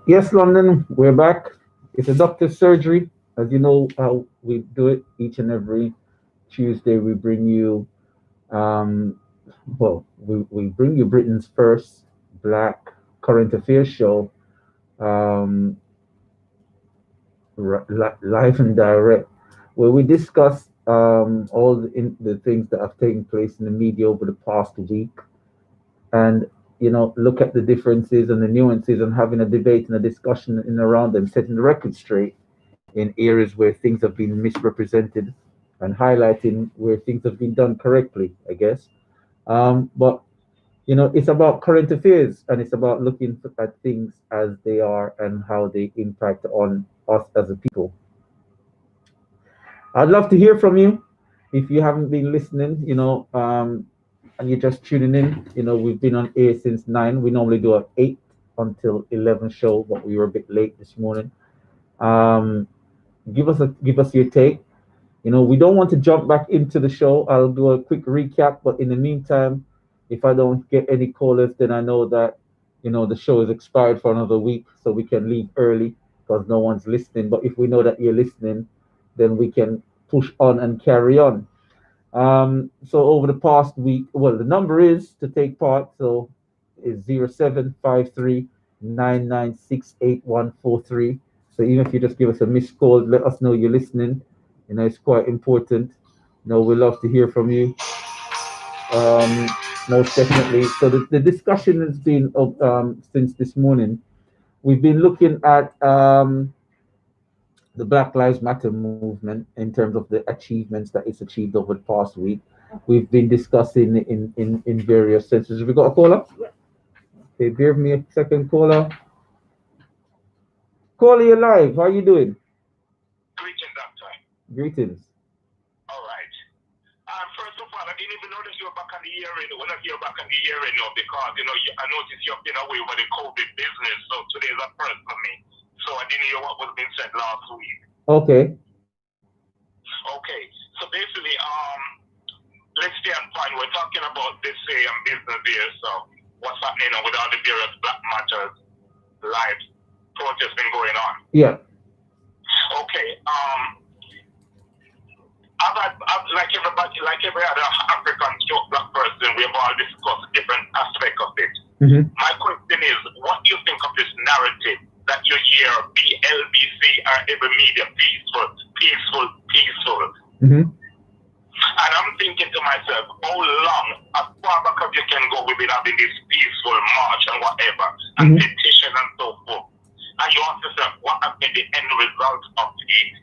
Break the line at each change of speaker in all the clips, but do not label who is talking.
Yes, London, we're back. It's a doctor's surgery. As you know, how we do it each and every Tuesday. We bring you, um, we bring you Britain's first black current affairs show, um, live and direct, where we discuss all the things that have taken place in the media over the past week, and look at the differences and the nuances, and having a debate and a discussion in around them, setting the record straight in areas where things have been misrepresented, and highlighting where things have been done correctly, I guess. But it's about current affairs, and it's about looking at things as they are and how they impact on us as a people. I'd love to hear from you. If you haven't been listening, and you're just tuning in, we've been on air since 9. We normally do an 8 until 11 show, but we were a bit late this morning. Um, give us your take. We don't want to jump back into the show. I'll do a quick recap, but in the meantime, if I don't get any callers, then I know that the show is expired for another week, so we can leave early because no one's listening. But if we know that you're listening, then we can push on and carry on. So over the past week, well, the number is to take part. So is 0753 So even if you just give us a missed call, let us know you're listening. It's quite important. We love to hear from you. Um, Most definitely. So the discussion has been since this morning. We've been looking at the Black Lives Matter movement in terms of the achievements that it's achieved over the past week. We've been discussing in various senses. Have we got a caller? Okay, give me a second, caller. Caller, you live. How you doing?
Greetings, Doctor.
Greetings.
All right. First of all, I didn't even notice you were back on the hearing. When I hear back on the hearing now, because I noticed you've been away with the COVID business, so today's a first for me. So I didn't hear what was being said last week.
Okay.
Okay. So basically, let's stay on point. We're talking about this business here. So what's happening now with all the various Black Matters lives protests been going on?
Yeah.
Okay. Like everybody, like every other African stroke Black person, we have all discussed different aspects of it.
Mm-hmm.
My question is, what do you think of this narrative that you hear BLBC or every media peaceful, peaceful, peaceful?
Mm-hmm.
And I'm thinking to myself, how long, as far back as you can go, we've been having this peaceful march and whatever, and petition and so forth. And you ask yourself, what has been the end result of it?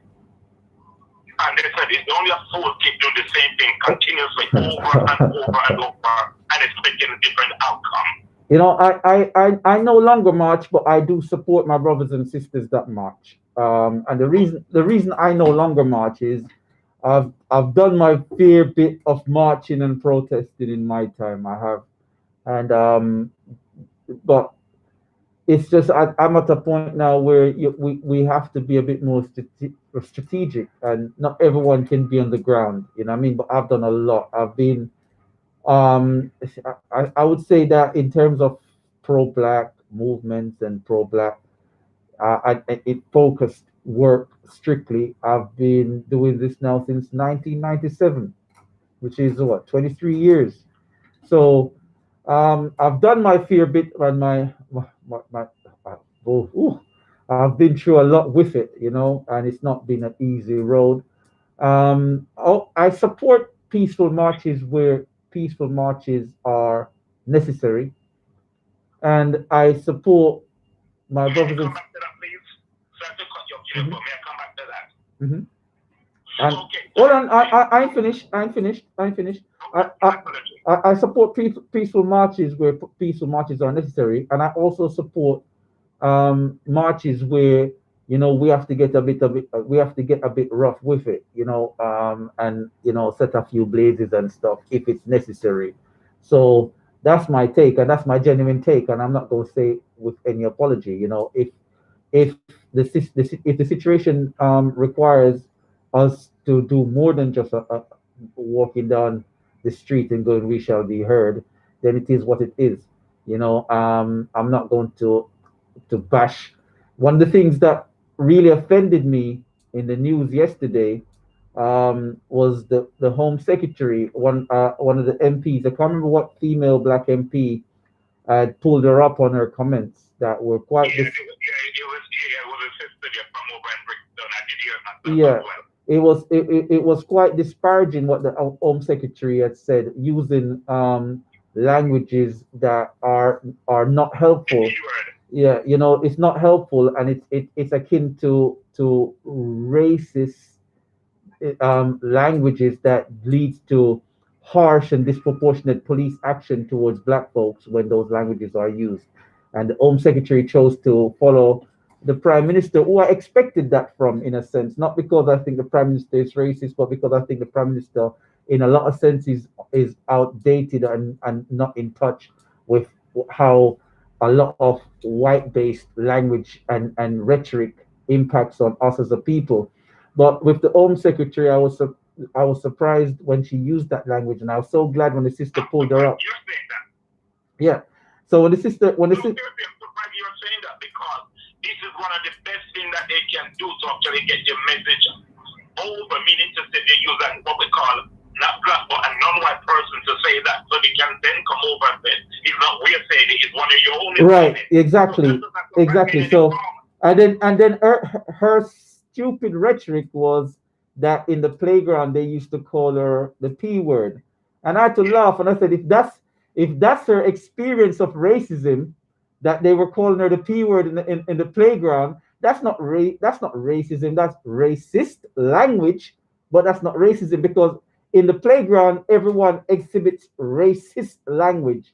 And they said it's only a fool keep doing the same thing continuously over and over and over and expecting a different outcome.
I no longer march, but I do support my brothers and sisters that march. And the reason I no longer march is I've done my fair bit of marching and protesting in my time. I have, and but it's just I'm at a point now where we have to be a bit more strategic, and not everyone can be on the ground. You know what I mean? But I've done a lot. I've been um, I would say that in terms of pro-black movements and pro-black, it focused work strictly. I've been doing this now since 1997, which is what, 23 years. So I've done my fair bit on my ooh, I've been through a lot with it, and it's not been an easy road. I support peaceful marches where peaceful marches are necessary, and I support my
May I
brothers
come
and.
back to that, please? So I have to cut you off here,
Mhm,
but may I come back to that?
mhm. And
Okay, so
hold on, I ain't finished. I ain't finished. I ain't finished.
okay,
I,
my
I,
apology.
I support peaceful marches where peaceful marches are necessary, and I also support marches where we have to get we have to get a bit rough with it, and set a few blazes and stuff if it's necessary. So that's my take, and that's my genuine take, and I'm not going to say with any apology. If if the situation requires us to do more than just walking down the street and going, "We shall be heard," then it is what it is. I'm not going to bash. one of the things that really offended me in the news yesterday was the Home Secretary, one of the MPs. I can't remember what female black MP pulled her up on her comments that were quite
it was a sister there from over in Brixton. I did hear that
yeah,
as well.
it was quite disparaging what the Home Secretary had said, using languages that are not
The
helpful.
keyword.
Yeah, it's not helpful, and it's akin to racist languages that leads to harsh and disproportionate police action towards black folks when those languages are used. And the Home Secretary chose to follow the Prime Minister, who I expected that from, in a sense, not because I think the Prime Minister is racist, but because I think the Prime Minister, in a lot of senses, is outdated and not in touch with how a lot of white-based language and rhetoric impacts on us as a people. But with the Home Secretary, I was surprised when she used that language, and I was so glad when the sister
I'm
pulled her
surprised
up.
you're saying that.
Yeah. So when the
No,
sister,
seriously, I'm surprised you're saying that because this is one of the best things that they can do to actually get your message over, meaning to say they use what we call not black but a non-white person to say that, so they can then come over and say it's not we're saying it, it's one of your own
right?
saying it. So
Exactly,
that doesn't surprise me
exactly.
any
So,
more.
and then her stupid rhetoric was that in the playground they used to call her the P word, and I had to
Yeah.
laugh, and I said, if that's her experience of racism, that they were calling her the P word in the playground, that's not racism, that's racist language, but that's not racism, because in the playground everyone exhibits racist language.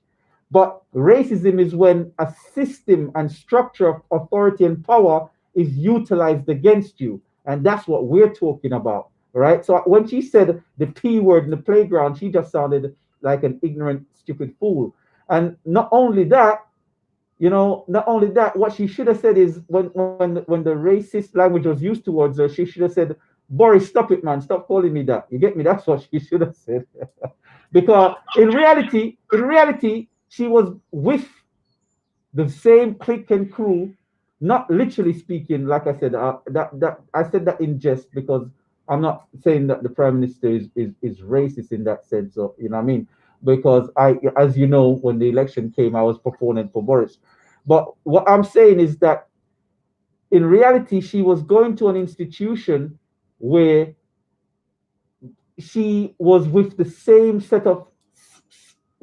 But racism is when a system and structure of authority and power is utilized against you. And that's what we're talking about. Right. So when she said the P word in the playground, she just sounded like an ignorant, stupid fool. And not only that, what she should have said is, when the racist language was used towards her, she should have said, Boris, stop it, man. Stop calling me that. You get me? That's what she should have said. Because in reality, she was with the same clique and crew, not literally speaking. Like I said, that I said that in jest, because I'm not saying that the prime minister is racist in that sense. Or, you know what I mean? Because as you know, when the election came, I was proponent for Boris. But what I'm saying is that in reality, she was going to an institution where she was with the same set of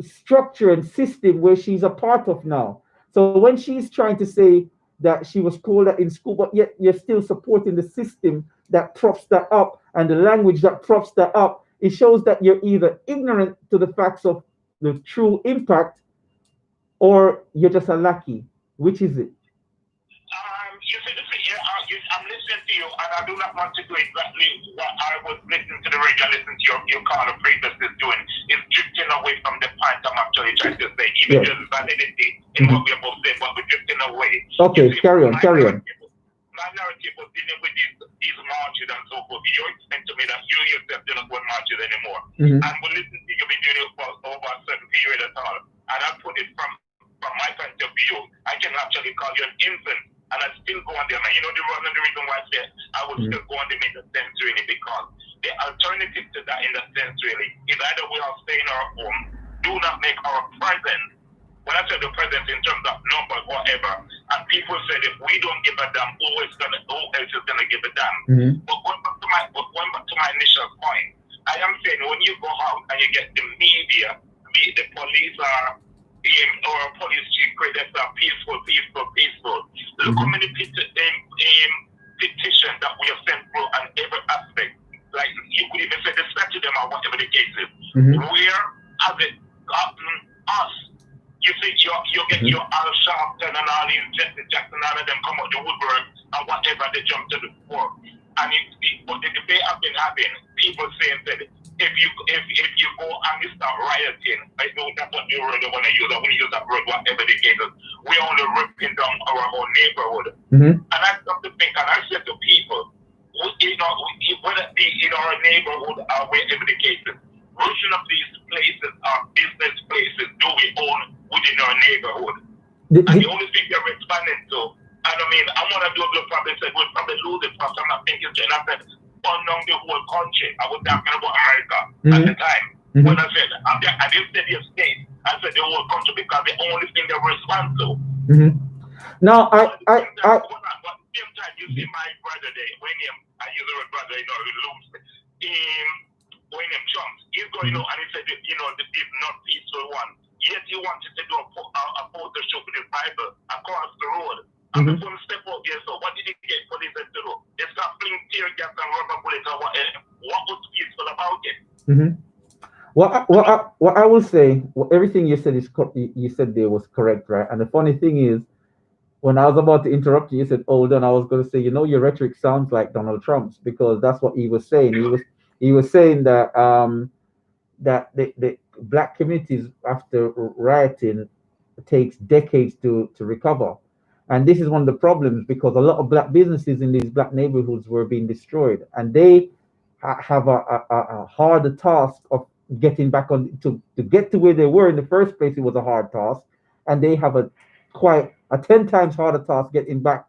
structure and system where she's a part of now. So when she's trying to say that she was called that in school, but yet you're still supporting the system that props that up and the language that props that up, it shows that you're either ignorant to the facts of the true impact, or you're just a lackey. Which is it?
You see, I'm listening to you, and I do not want to do exactly what I was listening to the radio, listening to your caller previous is doing. It's drifting away from the point I'm actually trying to say, even
Yeah.
just validity in what we're both saying, but we're drifting away.
Okay,
You see,
carry on.
my narrative was dealing with these marches and so forth. You explained to me that you yourself do not go on marches anymore.
Mhm.
And we listen to you, been doing it for over a certain period at all. And I put it from my point of view, I can actually call you an infant, and I still go on there. And the reason why I said I would still go on there make the sense really, because the alternative to that in the sense really is either we are staying in our home, do not make our presence. When I say the presence in terms of numbers, whatever, and people said if we don't give a damn, who else is gonna give a damn?
Mhm.
But going back to my initial point, I am saying when you go out and you get the media, be it the police or police chief, great, that's peaceful. Look how many petitions that we have sent through on every aspect. Like you could even say the statue them or whatever the case is.
Mhm.
Where has it gotten us? You see, you get your Al Sharpton and all these Jesse Jackson, all of them come out the woodwork and whatever they jump to the fore. And but the debate I've been having, people saying that if you go and you start rioting, I know that's what you really want to use. I want to use that word, whatever the case is. We're only ripping down our own neighborhood.
Mhm.
And I start to think, and I said to people, whether it be in our neighborhood or wherever the case is, which of these places are business places do we own within our neighborhood?
The-
And
the-
the only thing they're responding to And I mean, I'm one of those who probably said we'll probably lose it because I'm not thinking straight. I said, unknown the whole country. I was talking about America at the time. When I said, I didn't say the state, I said the whole country because the only thing they respond to.
Now,
But at the same time, you see my brother there, William, I use the word brother, you know, he looms, William Trump, he's going on and he said, you know, this is not peaceful one. Yes, he wanted to do a photo shoot with his Bible across the road. And before he step out there, so what did he get police to do? They start flinging tear gas and rubber bullets or whatever. What was peaceful about it?
What I will say, everything you said you said there was correct, right? And the funny thing is, when I was about to interrupt you, you said, "Hold on." I was going to say, you know, your rhetoric sounds like Donald Trump's because that's what he was saying. He was saying that that the black communities after rioting takes decades to recover, and this is one of the problems because a lot of black businesses in these black neighborhoods were being destroyed, and they have a harder task of getting back on to get to where they were in the first place. It was a hard task, and they have a 10 times harder task getting back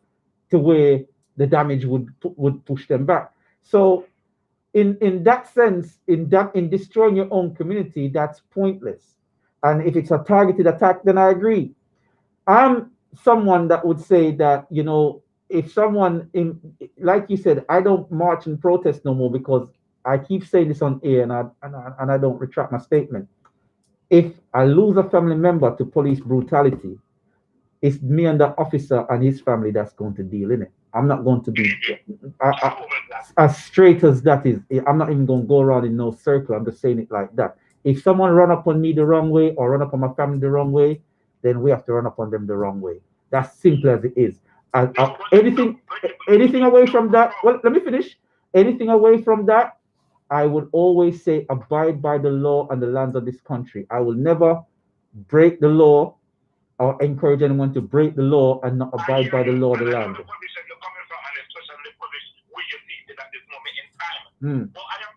to where the damage would push them back. So in that sense, in destroying your own community, that's pointless. And if it's a targeted attack, then I agree. I'm someone that would say that, you know, if someone like you said, I don't march and protest no more because I keep saying this on air and I don't retract my statement. If I lose a family member to police brutality, it's me and the officer and his family that's going to deal in it. I'm not going to be as straight as that is. I'm not even going to go around in no circle. I'm just saying it like that. If someone run up on me the wrong way or run up on my family the wrong way, then we have to run up on them the wrong way. That's simple as it is. Anything away from that, well, let me finish. Anything away from that, I would always say abide by the law and the lands of this country. I will never break the law or encourage anyone to break the law and not abide by the law of the land.
But I am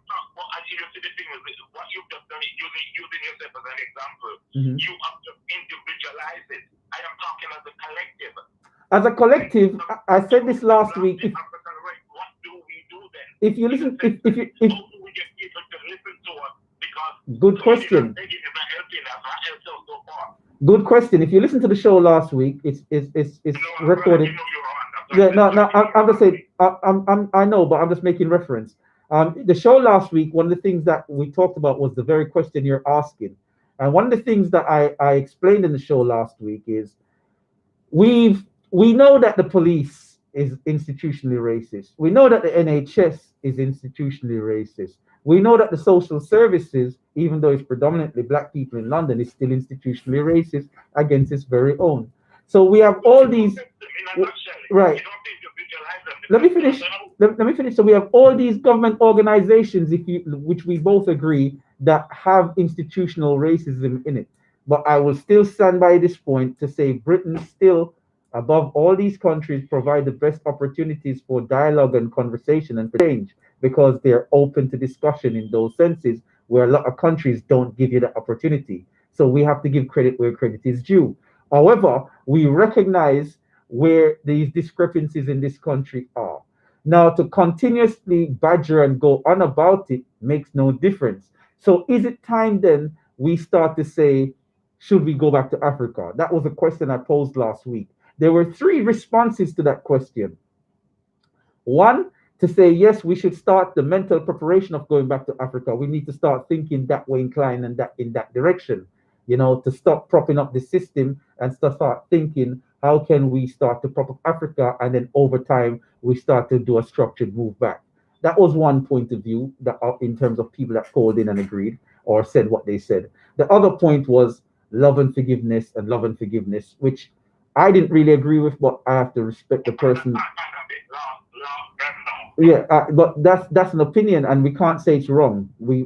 not, but as you see the thing is, what you've just done, using yourself as an example, you have to individualize it. I am talking as a collective.
As a collective, I said this last week.
What do we do then?
If you listen, if
how do we get people to listen to us? Because
good question. Good question. If you listen to the show last week, it's recorded. Yeah, no, I'm just saying. I know, but I'm just making reference. The show last week, one of the things that we talked about was the very question you're asking, and one of the things that I explained in the show last week is we know that the police is institutionally racist. We know that the NHS is institutionally racist. We know that the social services, even though it's predominantly black people in London, is still institutionally racist against its very own. So we have all these, right? Let me finish. Let me finish. So we have all these government organizations, which we both agree that have institutional racism in it. But I will still stand by this point to say Britain still, above all these countries, provide the best opportunities for dialogue and conversation and for change, because they're open to discussion in those senses where a lot of countries don't give you that opportunity. So we have to give credit where credit is due. However, we recognize where these discrepancies in this country are. Now, to continuously badger and go on about it makes no difference. So is it time then we start to say, should we go back to Africa? That was a question I posed last week. There were 3 responses to that question. One, to say, yes, we should start the mental preparation of going back to Africa. We need to start thinking that way, inclined and that in that direction, you know, to stop propping up the system and start thinking, how can we start to prop up Africa? And then over time, we start to do a structured move back. That was one point of view that in terms of people that called in and agreed or said what they said. The other point was love and forgiveness, which I didn't really agree with, but I have to respect the person. Yeah, but that's an opinion, and we can't say it's wrong. We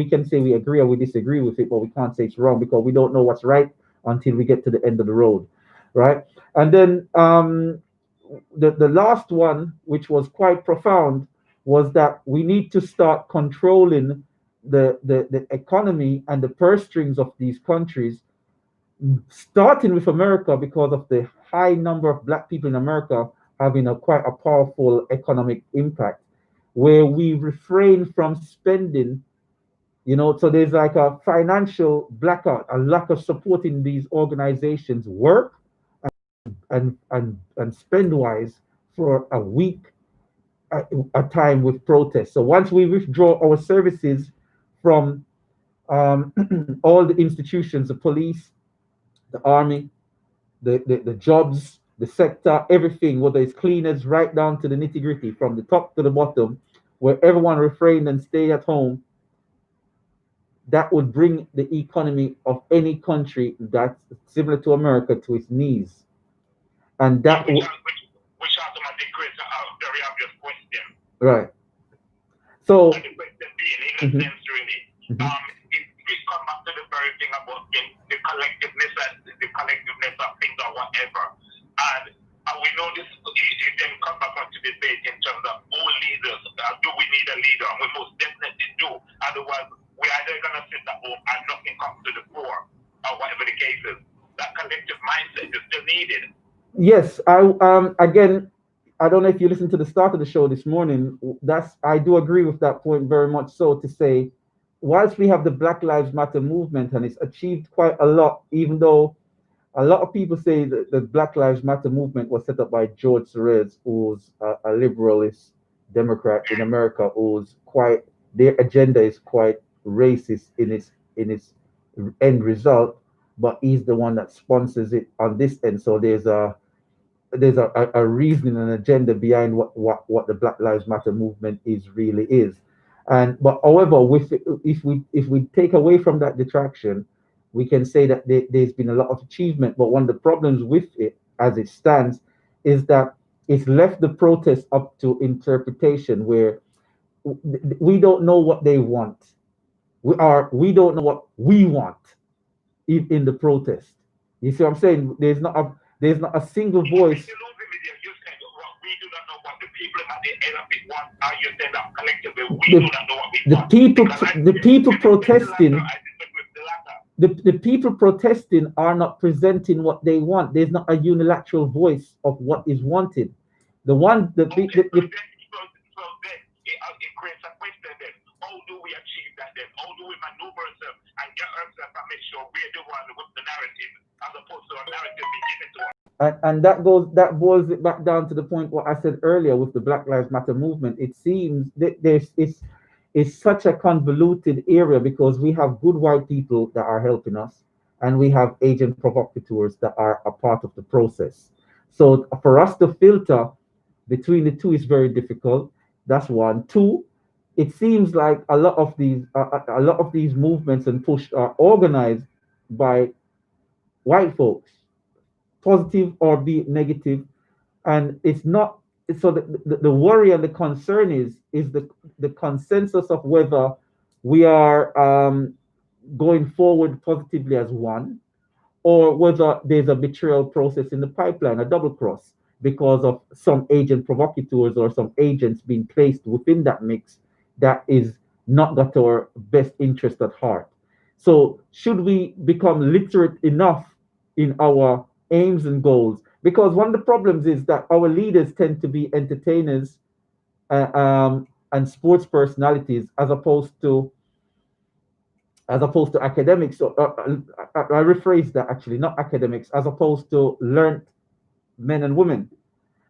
can say we agree or we disagree with it, but we can't say it's wrong because we don't know what's right until we get to the end of the road, right? And then the last one, which was quite profound, was that we need to start controlling the economy and the purse strings of these countries, starting with America because of the high number of black people in America having a quite a powerful economic impact, where we refrain from spending. So there's like a financial blackout, a lack of supporting these organizations work and spend wise for a week a time with protests. So once we withdraw our services from all the institutions, the police, the army, the jobs, the sector, everything, whether it's cleaners right down to the nitty gritty, from the top to the bottom, where everyone refrain and stay at home, that would bring the economy of any country that's similar to America to its knees. And that
which automatically creates a very obvious question.
Right. So
and the question being, in a sense, really, if we come back to the very thing about the collectiveness of things or whatever, and we know this, it then come back to debate in terms of who leaders, do we need a leader? And we most definitely do. Otherwise, we're either going to sit at home and nothing comes to the fore, or whatever the case is. That collective mindset is still needed.
Yes, again, I don't know if you listened to the start of the show this morning. I do agree with that point very much so, to say, whilst we have the Black Lives Matter movement and it's achieved quite a lot, even though a lot of people say that the Black Lives Matter movement was set up by George Soros, who's a liberalist Democrat in America, their agenda is quite racist in its end result, but he's the one that sponsors it on this end. So there's a reasoning and agenda behind what the Black Lives Matter movement really is. But however, if we take away from that detraction, we can say that there's been a lot of achievement. But one of the problems with it, as it stands, is that it's left the protest up to interpretation, where we don't know what they want. We don't know what we want in the protest. You see what I'm saying? There's not a single voice. The people protesting. The people protesting are not presenting what they want. There's not a unilateral voice of what is wanted. The one the
it creates a question then. How do we achieve that then? How do we maneuver ourselves and get ourselves and make sure we're the one with the narrative as opposed to a narrative being given to us?
And that boils it back down to the point what I said earlier with the Black Lives Matter movement. It seems that it's such a convoluted area, because we have good white people that are helping us, and we have agent provocateurs that are a part of the process. So for us to filter between the two is very difficult. That's one. Two, it seems like a lot of these movements and push are organized by white folks, positive or be it negative, and it's not. So the worry and the concern is the consensus of whether we are going forward positively as one, or whether there's a betrayal process in the pipeline, a double cross, because of some agent provocateurs or some agents being placed within that mix that is not got our best interest at heart. So should we become literate enough in our aims and goals? Because one of the problems is that our leaders tend to be entertainers and sports personalities, as opposed to academics. So I rephrase that, actually, not academics, as opposed to learned men and women.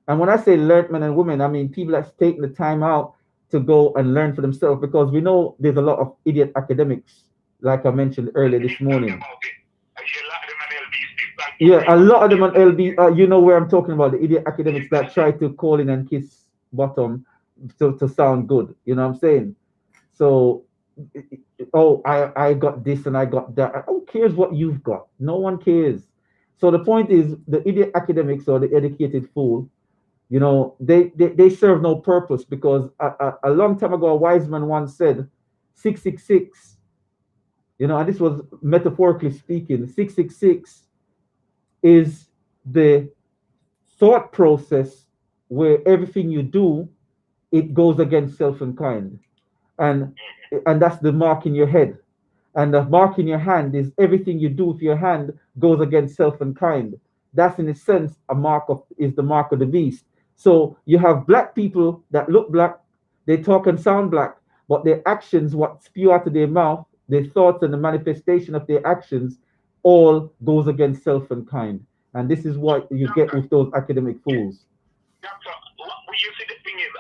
And when I say learned men and women, I mean people that's taking the time out to go and learn for themselves, because we know there's a lot of idiot academics, like I mentioned earlier this morning. Yeah, a lot of them on LB, you know where I'm talking about, the idiot academics that try to call in and kiss bottom to sound good. You know what I'm saying? So, I got this and I got that. Who cares what you've got? No one cares. So the point is, the idiot academics or the educated fool, they serve no purpose, because a long time ago, a wise man once said, 666, and this was metaphorically speaking, 666 is the thought process where everything you do, it goes against self and kind. And that's the mark in your head. And the mark in your hand is everything you do with your hand goes against self and kind. that's in a sense a mark of is the mark of the beast. So you have black people that look black, they talk and sound black, but their actions, what spew out of their mouth, their thoughts and the manifestation of their actions, all goes against self and kind. And this is what you get with those academic fools.
Yeah, so what you see, the thing is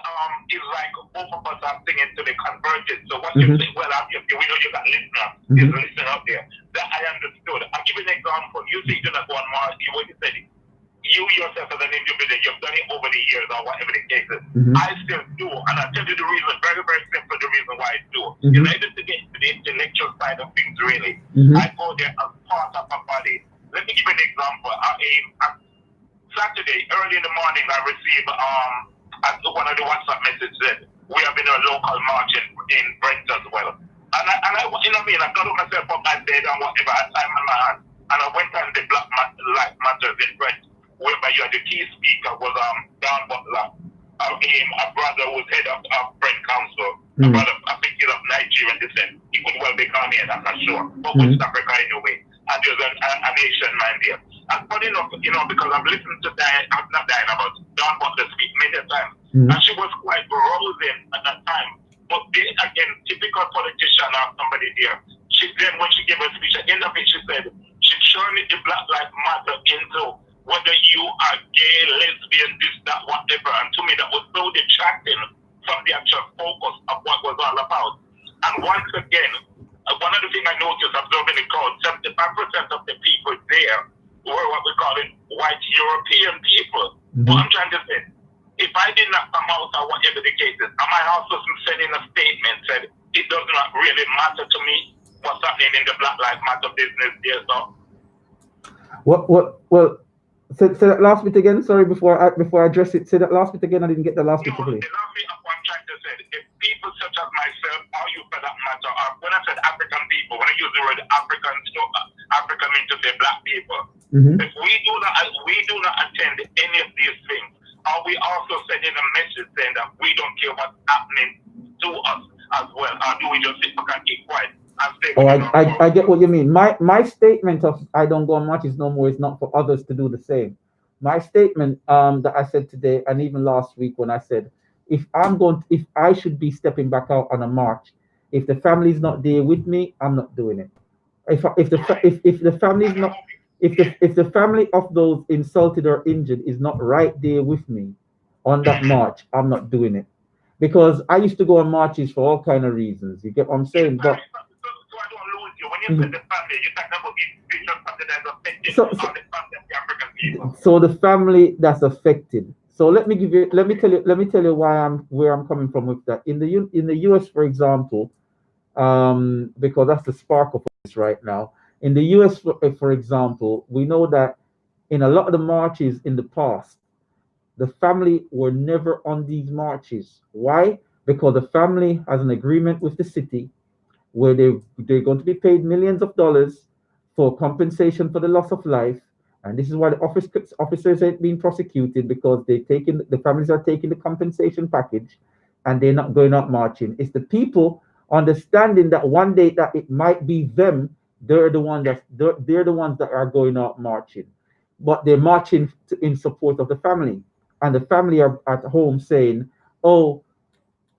like both of us are singing to the converted. So what you
Mm-hmm.
say, well, we know you got listeners,
Mm-hmm.
there's a listener up there that I understood. I'll give you an example. You say you do not go on Mars, what you said, you yourself as an individual, you've done it over the years or whatever the case is.
Mm-hmm.
I still do, and I'll tell you the reason, very, very simple, the reason why I do.
Mm-hmm.
Is I just to get to the intellectual side of things, really.
Mm-hmm.
I go there as part of a body. Let me give you an example. Saturday, early in the morning, I received one of the WhatsApp messages said, we have been a local march in Brent as well. And I you know what I mean, I got myself up my bed and whatever, I time in my hand, and I went on the Black Lives Matters in Brent, whereby you had the key speaker was Don Butler, a brother who's head of Brent Council, a brother, I think he's of Nigerian descent. He could well be Ghanaian, I'm not sure, but West Africa anyway. And there's a nation man there. And funny enough, because I've listened to not Diana, about Don Butler speak many times, and she was quite rousing at that time. But then again, typical politician or somebody there, when she gave her speech, at the end of it, she said, she turned the Black Lives Matter into whether you are gay, lesbian, this, that, whatever. And to me, that was so detracting from the actual focus of what was all about. And once again, one of the things I noticed observing the crowd, 75% of the people there were what we call it white European people. What I'm trying to say, if I did not come out or whatever the case is, am I also sending a statement said it does not really matter to me what's happening in the Black Lives Matter business there, so?
Well, say that last bit again. Sorry, before I address it. Say that last bit again. I didn't get the last bit.
No, the last bit of what I'm trying to say, if people such as myself, or you for that matter, when I said African people, when I use the word African, African means to say black people. If we do not attend any of these things, are we also sending a message saying that we don't care what's happening to us as well, or do we just sit back and keep quiet?
Oh, I get what you mean. My statement of I don't go on marches no more is not for others to do the same. My statement that I said today and even last week when I said if I should be stepping back out on a march, if the family's not there with me, I'm not doing it. If the family's not if the family of those insulted or injured is not right there with me on that march, I'm not doing it. Because I used to go on marches for all kind of reasons. You get what I'm saying? But
so I don't lose you. When you said the family, you're talking about individual family that's affected or the family of the African people.
So the family that's affected. So let me tell you where I'm coming from with that. In the US, for example, because that's the spark of this right now. In the US, for example, we know that in a lot of the marches in the past, the family were never on these marches. Why? Because the family has an agreement with the city where they're going to be paid millions of dollars for compensation for the loss of life. And this is why the officers ain't being prosecuted, because the families are taking the compensation package and they're not going out marching. It's the people understanding that one day that it might be them, they're the ones that are going out marching. But they're marching in support of the family. And the family are at home saying, oh,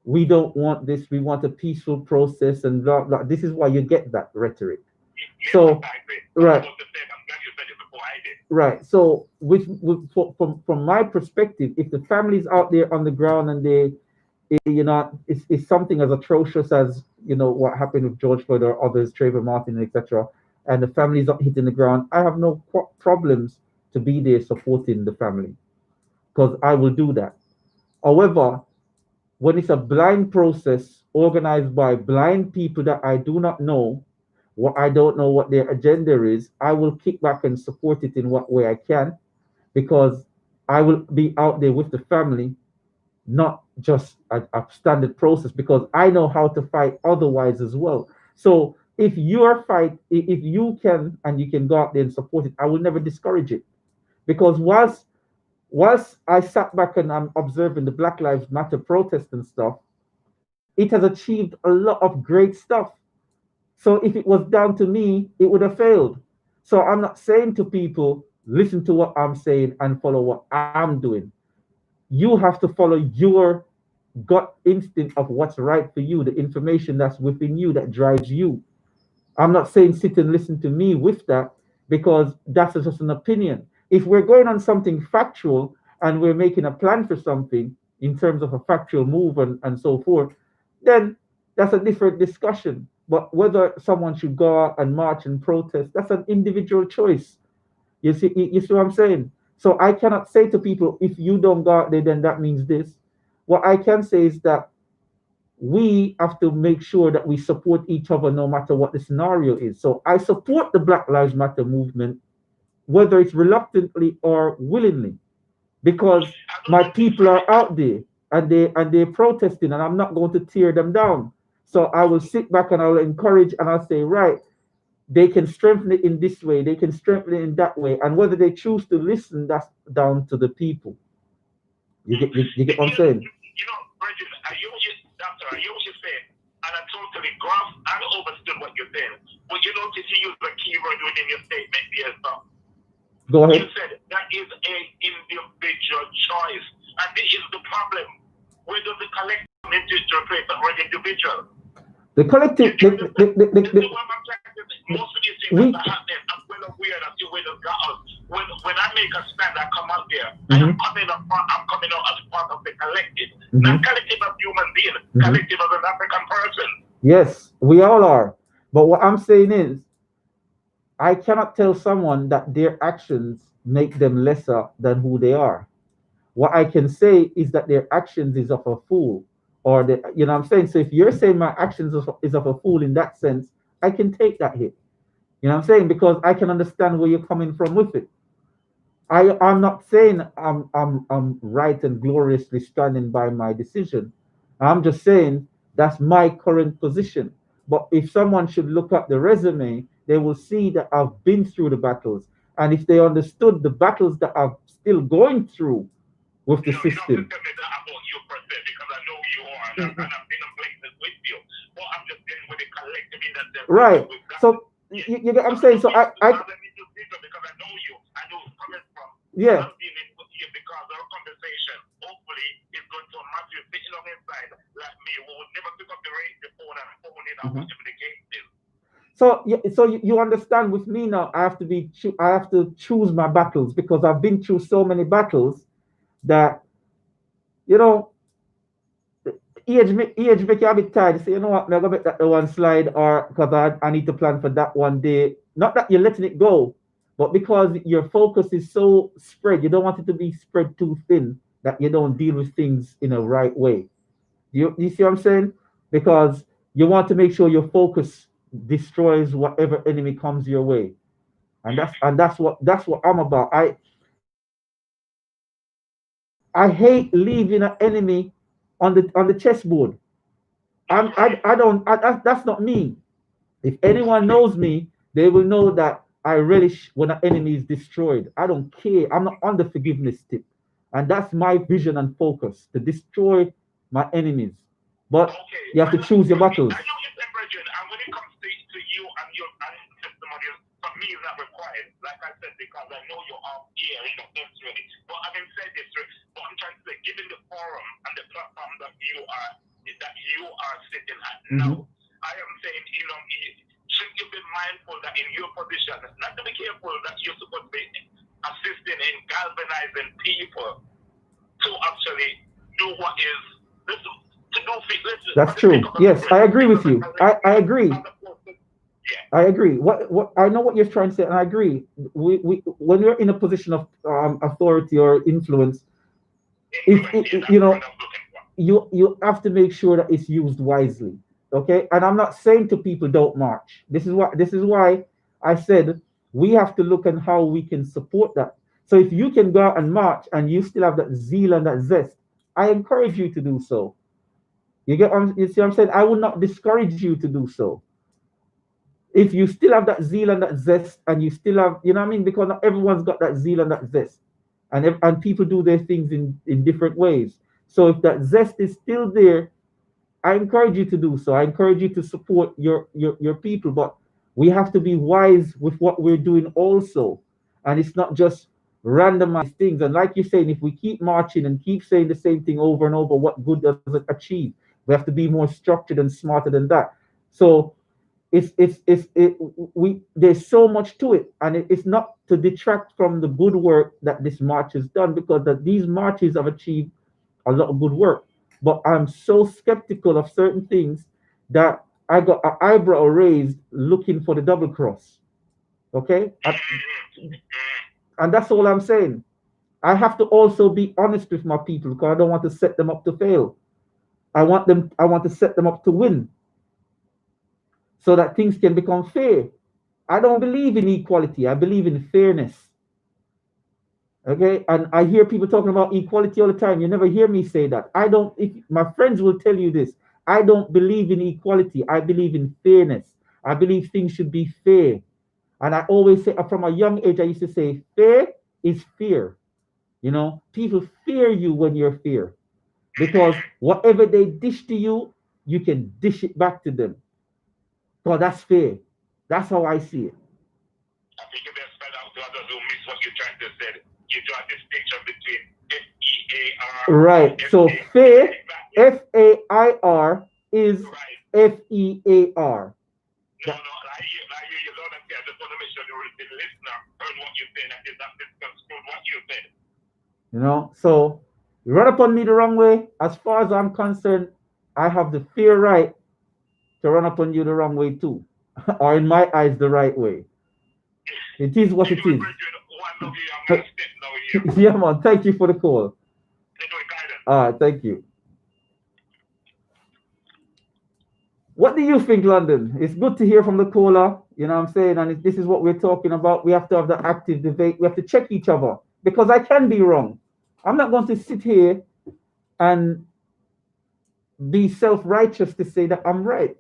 we don't want this, we want a peaceful process, and blah, blah. This is why you get that rhetoric. So, right. Right. So, from my perspective, if the family's out there on the ground and it's something as atrocious as what happened with George Floyd or others, Trayvon Martin, etc., and the family's not hitting the ground, I have no problems to be there supporting the family, because I will do that. However, when it's a blind process organized by blind people that I do not know, I don't know what their agenda is, I will kick back and support it in what way I can, because I will be out there with the family, not just a standard process, because I know how to fight otherwise as well. So if you can and you can go out there and support it, I will never discourage it. Because whilst I sat back and I'm observing the Black Lives Matter protest and stuff, it has achieved a lot of great stuff. So if it was down to me, it would have failed. So I'm not saying to people, listen to what I'm saying and follow what I'm doing. You have to follow your gut instinct of what's right for you, the information that's within you that drives you. I'm not saying sit and listen to me with that because that's just an opinion. If we're going on something factual and we're making a plan for something in terms of a factual move and so forth, then that's a different discussion. But whether someone should go out and march and protest, that's an individual choice. You see what I'm saying? So I cannot say to people, if you don't go out there, then that means this. What I can say is that we have to make sure that we support each other no matter what the scenario is. So I support the Black Lives Matter movement, whether it's reluctantly or willingly, because my people are out there and they're protesting, and I'm not going to tear them down. So I will sit back and I'll encourage and I'll say, right, they can strengthen it in this way, they can strengthen it in that way, and whether they choose to listen, that's down to the people. You get what I'm saying?
Bridget, I hear what you're saying, and I totally grasped and understood what you're saying. But you notice you use the keyword within your statement here, so
Go
you
ahead.
said that is an individual choice, and this is the problem. Where does the collective need to replace the word individual?
The collective,
You understand? This is what I'm trying to say. Most of these things
we,
that are happening, I'm well aware that you will got us. When I make a stand, I come out there.
Mhm.
I'm coming out as part of the collective.
Mhm.
Not collective as human being, collective as an African person.
yes, we all are. But what I'm saying is, I cannot tell someone that their actions make them lesser than who they are. What I can say is that their actions is of a fool, or the, you know what I'm saying. So if you're saying my actions is of a fool in that sense, I can take that hit. You know what I'm saying, because I can understand where you're coming from with it. I'm not saying I'm right and gloriously standing by my decision. I'm just saying that's my current position. But if someone should look at the resume, they will see that I've been through the battles. And if they understood the battles that I'm still going through with the
You don't have to
system.
tell me that about you per se because I know who you are and I've been in places with you. But I'm just dealing with the collective in that sense.
Right.
We've got
So you get what I'm saying. So I
because I know you, I know who's coming from.
yeah.
I'm dealing with you because our conversation, hopefully, is going to match you sitting on inside like me, who would never pick up the phone and phone in or whatever the case is.
So you understand with me now. I have to choose my battles because I've been through so many battles that you know age make you a bit tired. You say, you know what, I'm gonna make that the one slide, or because I need to plan for that one day. Not that you're letting it go, but because your focus is so spread, you don't want it to be spread too thin that you don't deal with things in a right way. You see what I'm saying? Because you want to make sure your focus destroys whatever enemy comes your way. And that's what I'm about. I hate leaving an enemy on the chessboard. I don't that's not me. If anyone knows me, they will know that I relish when an enemy is destroyed. I don't care. I'm not on the forgiveness tip. And that's my vision and focus to destroy my enemies. But
Okay,
you have to choose your battles.
I know you're temperature, and when it comes to you and your testimonial, for me is not required. Like I said, because I know you're off here, necessarily. But having said this, but I'm trying to say, given the forum and the platform that you are sitting at now, I am saying, should you be mindful that in your position, not to be careful that you're supposed to be assisting in galvanizing people to actually do what is to do
That's true. Yes, I agree with you. I agree.
Yeah.
I agree. What I know what you're trying to say, and I agree. We when you're in a position of authority or influence, if you have to make sure that it's used wisely. Okay, and I'm not saying to people don't march. This is why I said we have to look at how we can support that. So if you can go out and march and you still have that zeal and that zest, I encourage you to do so. You see what I'm saying? I would not discourage you to do so. If you still have that zeal and that zest, and you still have, you know what I mean? Because not everyone's got that zeal and that zest. And people do their things in different ways. So if that zest is still there, I encourage you to do so. I encourage you to support your people, but we have to be wise with what we're doing also. and it's not just randomized things. And like you're saying, if we keep marching and keep saying the same thing over and over, what good does it achieve? We have to be more structured and smarter than that. So we there's so much to it, and it's not to detract from the good work that this march has done, because these marches have achieved a lot of good work. But I'm so skeptical of certain things that I got an eyebrow raised looking for the double cross. Okay, and that's all I'm saying. I have to also be honest with my people, because I don't want to set them up to fail. I want to set them up to win, so that things can become fair. I don't believe in equality. I believe in fairness. Okay, and I hear people talking about equality all the time. You never hear me say that. I don't. If my friends will tell you this, I don't believe in equality. I believe in fairness. I believe things should be fair. And I always say, from a young age, I used to say, fair is fear. You know, people fear you when you're fair, because whatever they dish to you, you can dish it back to them. So that's fair. That's how I see it.
I think you best spell out to others who miss what you're trying to say. You draw a distinction between F-E-A-R.
Right. So fair, F-A-I-R, is F-E-A-R.
No, I hear you loud and clear. I just want to make sure the listener heard what you're saying, and is not misconstrued what you said.
You know, so you run up on me the wrong way. As far as I'm concerned, I have the fair right to run up on you the wrong way too, or in my eyes, the right way. It is what it is. Yeah, man. Thank you for the call. All right, thank you. What do you think, London? It's good to hear from the caller. You know what I'm saying? And this is what we're talking about. We have to have the active debate. We have to check each other, because I can be wrong. I'm not going to sit here and be self-righteous to say that I'm right.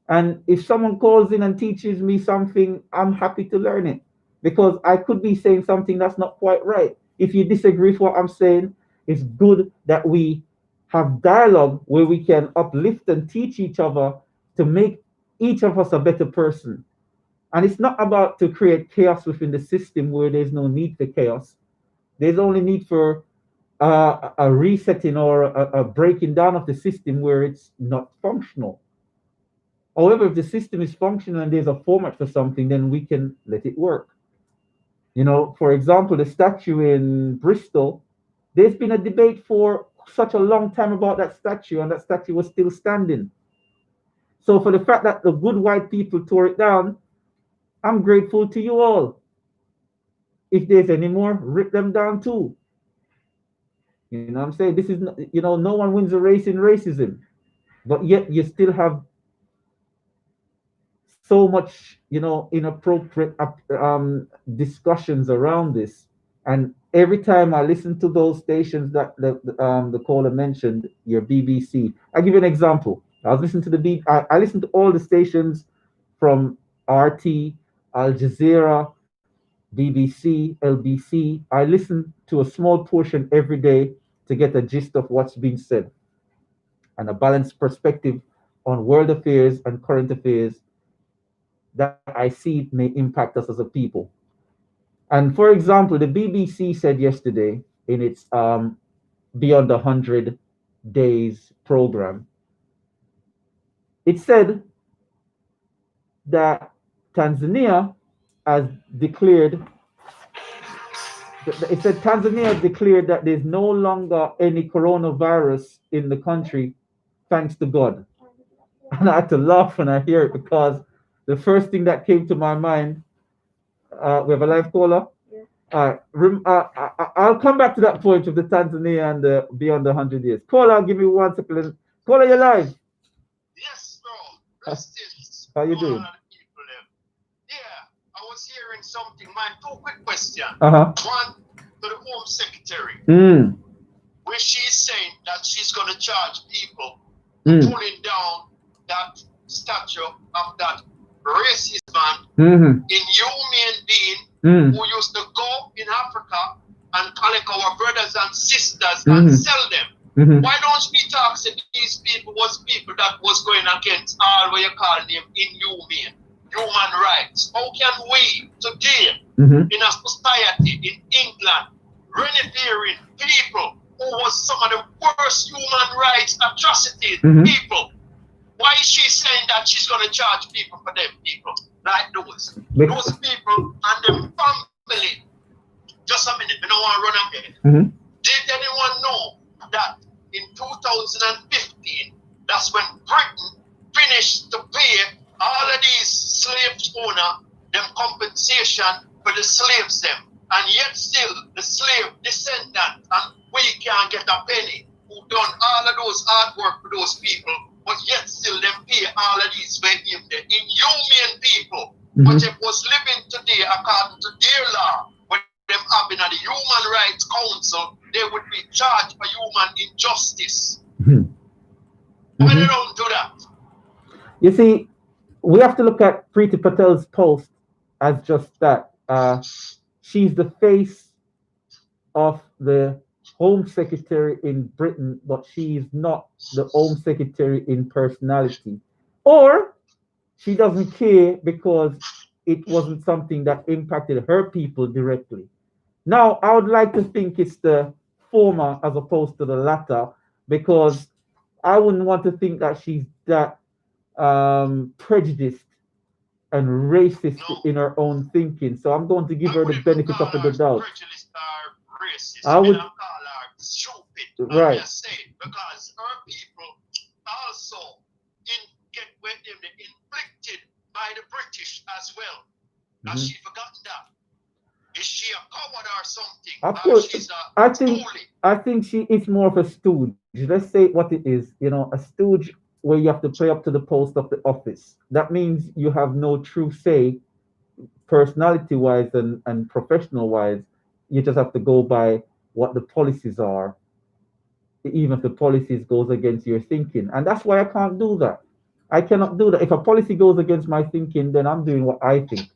And if someone calls in and teaches me something, I'm happy to learn it, because I could be saying something that's not quite right. If you disagree with what I'm saying, it's good that we have dialogue where we can uplift and teach each other to make each of us a better person. And it's not about to create chaos within the system where there's no need for chaos. There's only need for a resetting or a breaking down of the system where it's not functional. However, if the system is functional and there's a format for something, then we can let it work. You know, for example, the statue in Bristol, there's been a debate for such a long time about that statue, and that statue was still standing. So for the fact that the good white people tore it down, I'm grateful to you all. If there's any more, rip them down too. You know what I'm saying? This is, you know, no one wins a race in racism, but yet you still have so much, you know, inappropriate discussions around this. And every time I listen to those stations that the caller mentioned, your BBC, I give you an example. I was listening to I listened to all the stations from RT, Al Jazeera, BBC, LBC. I listen to a small portion every day to get a gist of what's being said and a balanced perspective on world affairs and current affairs that I see may impact us as a people. And for example, the BBC said yesterday in its Beyond 100 Days program, it said that Tanzania has declared, that there's no longer any coronavirus in the country, thanks to God. And I had to laugh when I hear it, because the first thing that came to my mind, we have a live caller. Yeah. I'll come back to that point of the Tanzania and the Beyond 100 Years. Caller, give me 1 second. Caller, you're live.
Yes, bro.
How you doing?
Yeah, I was hearing something. My 2 quick questions.
Uh-huh.
One to the Home Secretary, where she's saying that she's going to charge people pulling down that statue of that racist man, inhuman being who used to go in Africa and collect our brothers and sisters and sell them. Why don't we talk to these people was people that was going against all what you call them inhuman? human rights. How can we today in a society in England revering people who was some of the worst human rights atrocities people? Why is she saying that she's going to charge people for them people like those? Those people and their family. Just a minute, I don't want to run ahead. Did anyone know that in 2015, that's when Britain finished to pay all of these slaves owner them compensation for the slaves them, and yet still the slave descendant and we can't get a penny who done all of those hard work for those people, but yet still them pay all of these very inhumane people. But it was living today according to their law, when them having at the Human Rights Council, they would be charged for human injustice. Why they don't do that?
You see, we have to look at Priti Patel's post as just that. She's the face of the Home Secretary in Britain, but she is not the Home Secretary in personality. Or she doesn't care because it wasn't something that impacted her people directly. Now, I would like to think it's the former as opposed to the latter, because I wouldn't want to think that she's that prejudiced and racist in her own thinking. So I'm going to give her the benefit of the doubt.
I would call her stupid.
Right.
Because her people also get with them inflicted by the British as well. Has she forgotten that? Is she a coward or something?
Of course, I think she is more of a stooge. Let's say what it is. You know, a stooge where you have to play up to the post of the office. That means you have no true say, personality-wise and professional-wise. You just have to go by what the policies are, even if the policies goes against your thinking. And that's why I can't do that. I cannot do that. If a policy goes against my thinking, then I'm doing what I think.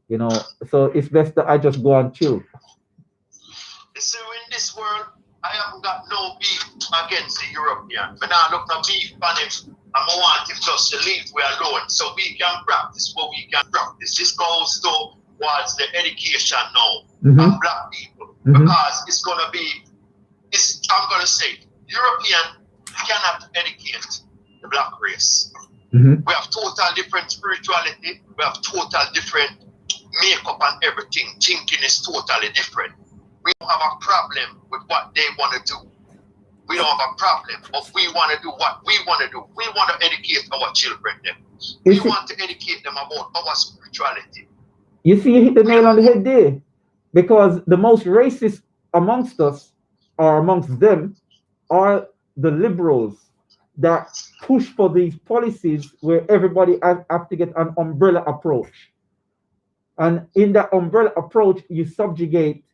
You know, so it's best that I just go and chill.
So in this world, I haven't got no beef against the European. But now look no beef on him. I want him just to leave we alone so we can practice what we can practice. This goes towards the education now of black people. Because it's gonna be, I'm gonna say, European cannot educate the black race. We have total different spirituality, we have total different makeup and everything. Thinking is totally different. We don't have a problem with what they want to do. We don't have a problem, but we want to do what we want to do. We want to educate our children. We want to educate them about our spirituality.
You see, you hit the nail on the head there. Because the most racist amongst us, or amongst them, are the liberals that push for these policies where everybody have to get an umbrella approach. And in that umbrella approach, you subjugate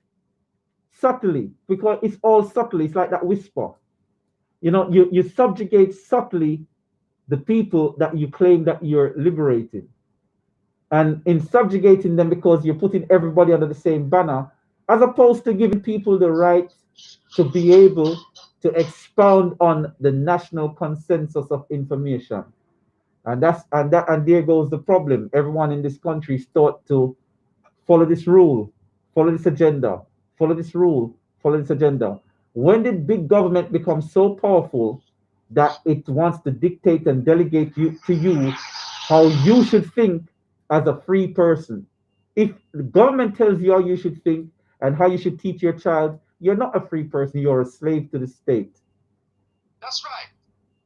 subtly, because it's all subtly. It's like that whisper. You know, you subjugate subtly the people that you claim that you're liberating. And in subjugating them, because you're putting everybody under the same banner, as opposed to giving people the right to be able to expound on the national consensus of information. And there goes the problem. Everyone in this country is taught to follow this rule, follow this agenda, follow this rule, follow this agenda. When did big government become so powerful that it wants to dictate and delegate to you how you should think as a free person? If the government tells you how you should think and how you should teach your child, you're not a free person, you're a slave to the state.
That's right.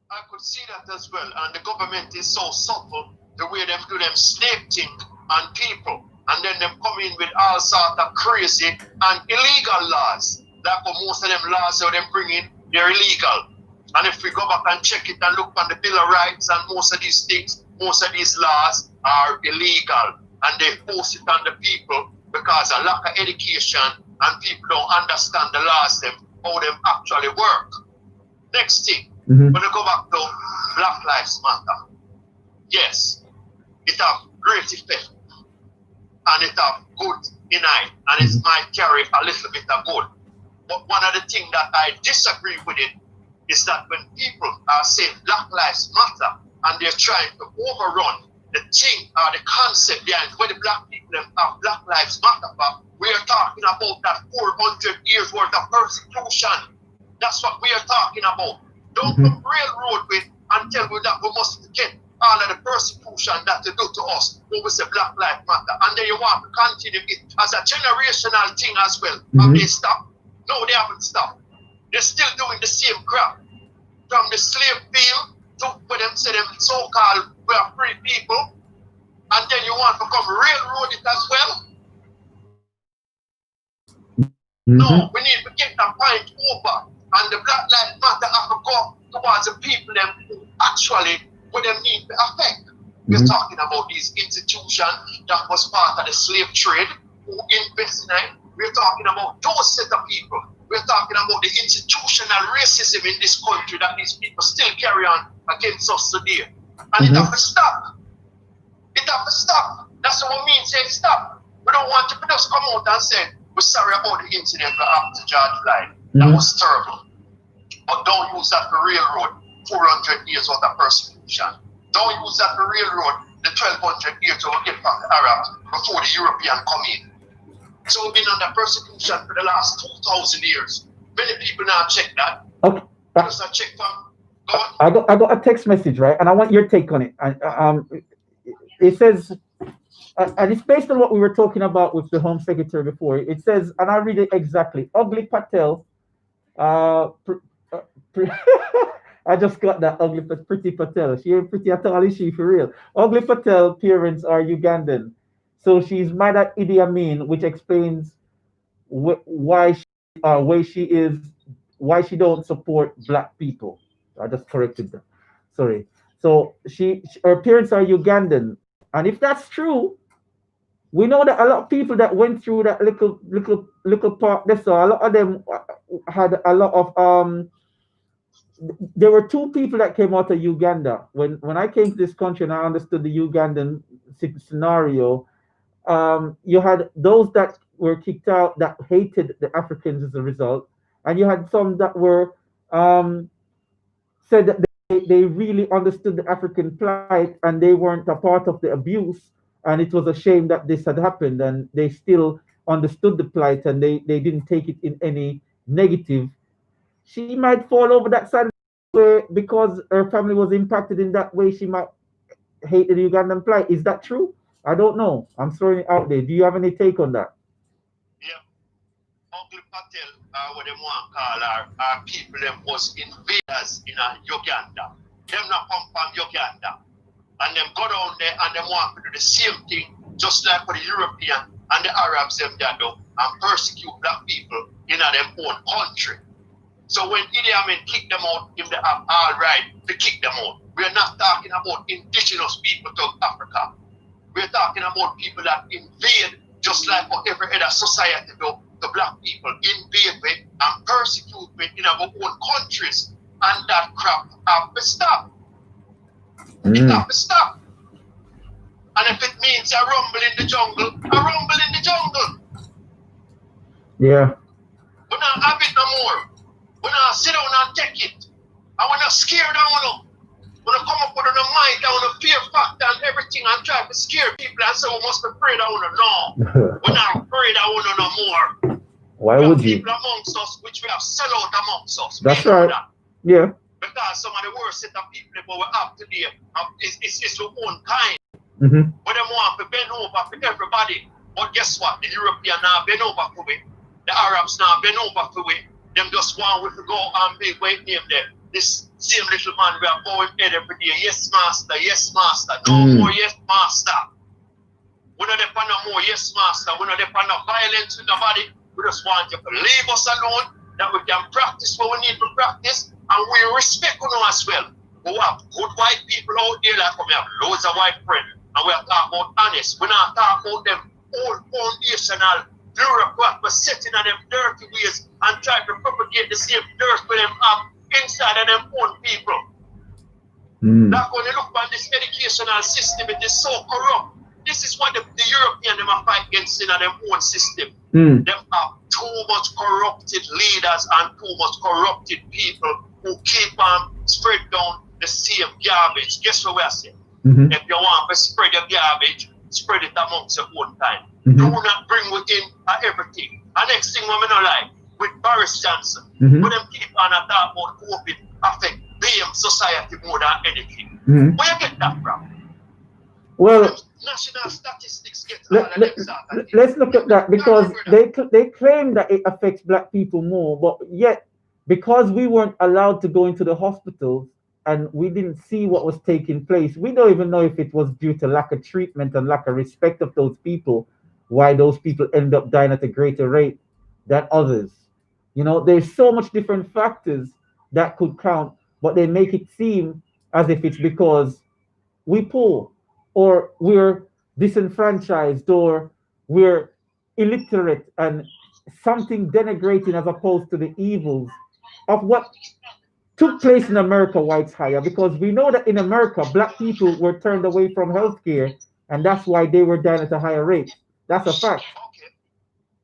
I could see that as well. And the government is so subtle, the way them do them snake thing on people. And then them come in with all sorts of crazy and illegal laws. Like most of them laws that them bring in, they're illegal. And if we go back and check it and look on the Bill of Rights and most of these things, most of these laws are illegal. And they force it on the people because of lack of education and people don't understand the laws, them, how them actually work. Next thing, when we go back to Black Lives Matter, yes, it have great effect and it have good in it, and it might carry a little bit of good. But one of the things that I disagree with it is that when people are saying Black Lives Matter and they're trying to overrun the thing or the concept behind where the black people have Black Lives Matter for. We are talking about that 400 years worth of persecution. That's what we are talking about. Don't come railroad with and tell me that we must get all of the persecution that they do to us when we say Black Lives Matter. And then you want to continue it as a generational thing as well. Have they stopped? No, they haven't stopped. They're still doing the same crap. From the slave field to where them say them so-called we are free people. And then you want to come railroad it as well. No, we need to get that point over. And the Black Lives Matter have to go towards the people them who actually what them need to affect. We're talking about these institutions that was part of the slave trade who invest in it. We're talking about those set of people. We're talking about the institutional racism in this country that these people still carry on against us today. And it have to stop. It have to stop. That's what we mean, say stop. We don't want to just come out and say, we're sorry about the incident that happened to George Floyd. That was terrible. But don't use that for railroad 400 years of the persecution. Don't use that for railroad the 1200 years to get back the Arabs before the European come in. So we've been under persecution for the last 2,000 years. Many people now check that.
Okay.
Because I check from. Go on.
I got a text message, right? And I want your take on it. It says, and it's based on what we were talking about with the Home Secretary before. It says, and I'll read it exactly. Ugly Patel. I just got that ugly, Pretty Patel. She ain't pretty at all, is she, for real? Ugly Patel parents are Ugandan. So she's mad at Idi Amin, which explains why she don't support black people. I just corrected that. Sorry. So her parents are Ugandan. And if that's true, we know that a lot of people that went through that little part, that's a lot of them had a lot of there were two people that came out of Uganda. When I came to this country and I understood the Ugandan scenario, you had those that were kicked out that hated the Africans as a result, and you had some that were said that they really understood the African plight and they weren't a part of the abuse, and it was a shame that this had happened, and they still understood the plight and they didn't take it in any negative. She might fall over that side where because her family was impacted in that way, she might hate the Ugandan plight. Is that true? I don't know. I'm throwing it out there. Do you have any take on that?
Yeah. Uncle Patel, what they want to call our people, them was invaders in Uganda. Them not come from Uganda. And them go down there and them want to do the same thing, just like for the European and the Arabs them that do, and persecute black people in their own country. So when Idi Amin kick them out, if they have all right to kick them out. We're not talking about indigenous people to Africa. We're talking about people that invade, just like for every other society do, the black people invade with and persecute with in our own countries. And that crap have to stop. It have to stop. And if it means a rumble in the jungle, a rumble in the jungle.
Yeah.
We're not have it no more. We're not sit down and take it. And we're not scared of it. We're not come up with a mind down a fear factor and everything and try to scare people and say we must be afraid of it. No. We're not afraid of it no more.
Why would you?
People amongst us which we have sell out amongst us.
That's right. That. Yeah.
Because some of the worst set of people that we have today is our own kind. But them want to bend over for everybody. But guess what? The European now bend over for it. The Arabs now bend over for it. Them just want we to go and be wait name there. This same little man we are going head every day. Yes, master. Yes, master. No more yes, master. We don't depend no more yes, master. We don't depend no violence with nobody. We just want you to leave us alone, that we can practice what we need to practice, and we respect you as well. We have good white people out there, like we have loads of white friends, and we are talking about honest. We're not talking about them old foundational bureaucrats for setting on them dirty ways and trying to propagate the same dirt for them up inside of them own people. Like when you look at this educational system, it is so corrupt. This is what the European them are fight against in their own system. Them have too much corrupted leaders and too much corrupted people who keep on spread down the same garbage. Guess what we are saying? If you want to spread your garbage, spread it amongst your own kind. Do not bring within everything. And next thing we don't like, with Boris Johnson, when them keep on a talk about COVID affect BM society more than anything. Where you get that from?
Well,
national statistics get
let's look at that, because they claim that it affects black people more, but yet because we weren't allowed to go into the hospitals and we didn't see what was taking place, we don't even know if it was due to lack of treatment and lack of respect of those people, why those people end up dying at a greater rate than others. You know, there's so much different factors that could count, but they make it seem as if it's because we poor, or we're disenfranchised, or we're illiterate, and something denigrating as opposed to the evils of what took place in America, why it's higher. Because we know that in America, black people were turned away from healthcare, and that's why they were dying at a higher rate. That's a fact.
Okay.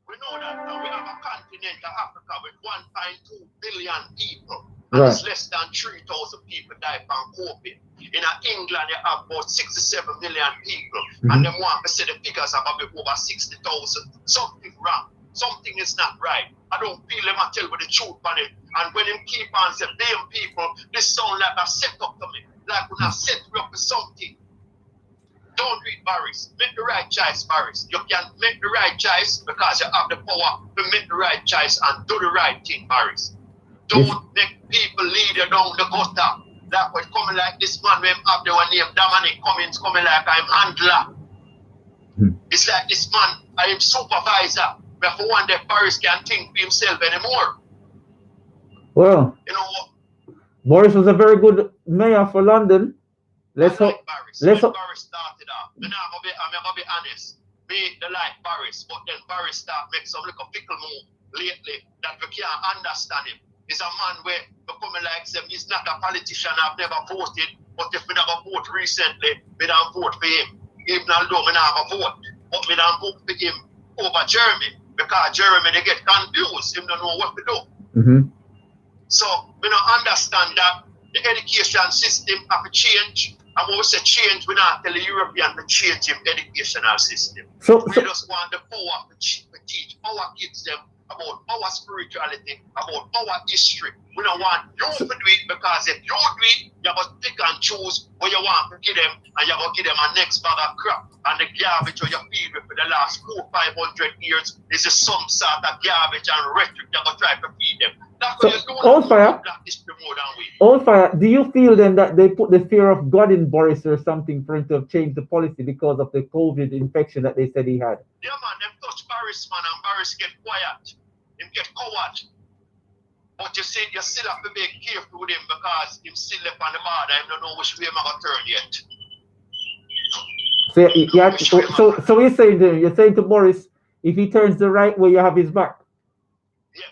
We know that now we have a continent of Africa with 1.2 billion people. And
Right.
it's less than 3,000 people die from COVID. In England, you have about 67 million people. And then one say the figures are about over 60,000. Something wrong. Something is not right. I don't feel them I tell with the truth on it. And when them keep on saying, damn people, this sound like a setup to me. Like when I set you up for something. Don't do it, Boris. Make the right choice, Boris. You can make the right choice because you have the power to make the right choice and do the right thing, Boris. Don't make people lead you down the gutter. Like when coming like this man when have the one named Dominic Cummings coming like I'm handler. It's like this man, I am supervisor. But for one day Boris can't think for himself anymore.
Well,
You know what?
Boris was a very good mayor for London. Let's hope.
Boris.
Let's
When
hope.
Boris started off, I'm gonna be honest. Me, the like Boris, but then Boris start make some little fickle move lately that we can't understand him. He's a man where becoming like him. He's not a politician. I've never voted, but if we never vote recently, we don't vote for him. Even although we never vote, but we don't vote for him over Jeremy because Jeremy they get confused. Him don't know what to do. So we don't understand that the education system have to change. And when we say change, we not tell the European to change him educational system.
So
We just want the power to teach our kids them about our spirituality, about our history. We don't want you to do it because if you do it, you have to pick and choose what you want to give them, and you have to give them a next bag of crap. And the garbage you feed with for the last 400-500 years is some sort of garbage and rhetoric you have to try to feed them. That's
So,
what you do.
Oldfire.
Black history more than we.
Oldfire, do you feel then that they put the fear of God in Boris or something for him to have changed the policy because of the COVID infection that they said he had?
Yeah, man, them touch Boris, man, and Boris get quiet. Him get coward. But you see, you still have to be careful with him because him still left on the border. Him don't know which way I'm going to turn yet.
So you're saying to Boris, if he turns the right way, you have his back.
Yep.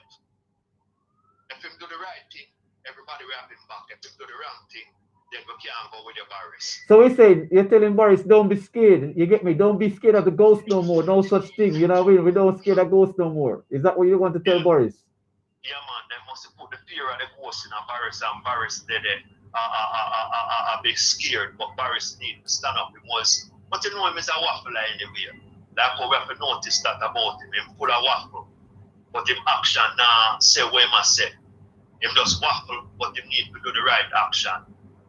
If him do the right thing, everybody will have him back. If him do the wrong thing, then we can't go with your Boris.
So he's saying, you're telling Boris, don't be scared. You get me? Don't be scared of the ghost no more. No such thing. You know what I mean? We don't scare the ghost no more. Is that what you want to tell Boris?
Yeah, man. They must put the fear of the ghost in a Boris, and Boris did it. A bit scared, but Boris need to stand up. But you know him is a waffler anyway. Like how we have to notice that about him. Him full of waffle. But him action now say what he must say. Him just waffle, but him need to do the right action.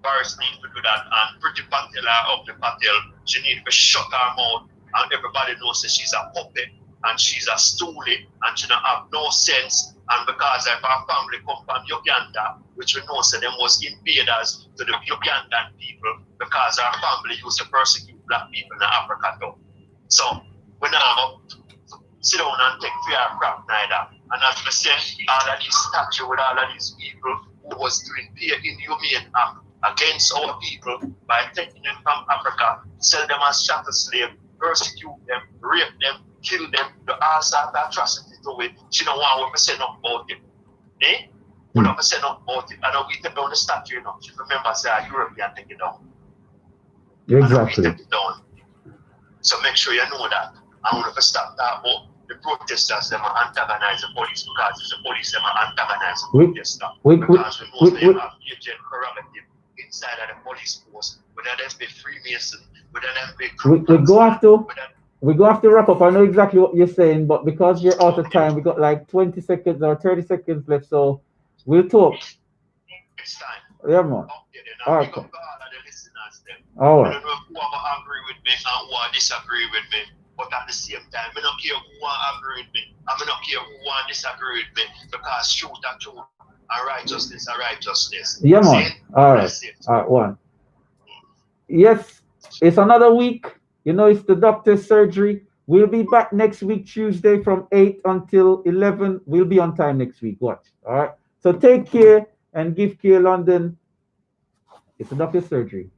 Boris need to do that, and Priti Patel or Ugly Patel, she need to shut her mouth, and everybody knows that she's a puppet and she's a stoolie and she don't have no sense. And because if her family come from Uganda, which we know so them was invaders to the Ugandan people because our family used to persecute black people in Africa too. So we now sit down and take fair crap neither. And as we say, all of these statues with all of these people who was doing peer inhumane act against our people by taking them from Africa, sell them as chattel slave, persecute them, rape them, kill them, do all sorts of atrocities to it. She don't want to say nothing about it. Eh? We don't say nothing about it. I know we take down the statue, you know. She remember say a European take it down.
Exactly.
Take it down. So make sure you know that. I want to stop that, but the protesters them are antagonize the police because it's the police them are antagonize the protesters. Because we know they have agent prerogative in inside of the police force, whether them be Freemason, whether them be
we go have to wrap up. I know exactly what you're saying, but because we're out of time, we got like 20 seconds or 30 seconds left, so we'll talk.
It's time.
Yeah, man.
All right.
All right.
I don't know who agree with me and who disagree with me, but at the same time, I don't care who agree with me. I don't care who disagree with me, because truth are truth and righteousness are righteousness.
Yeah, man. All right. All right, one. Yes, it's another week. You know, it's the doctor's surgery. We'll be back next week, Tuesday from 8 until 11. We'll be on time next week. Watch. All right. So take care and give care, London. It's the doctor's surgery.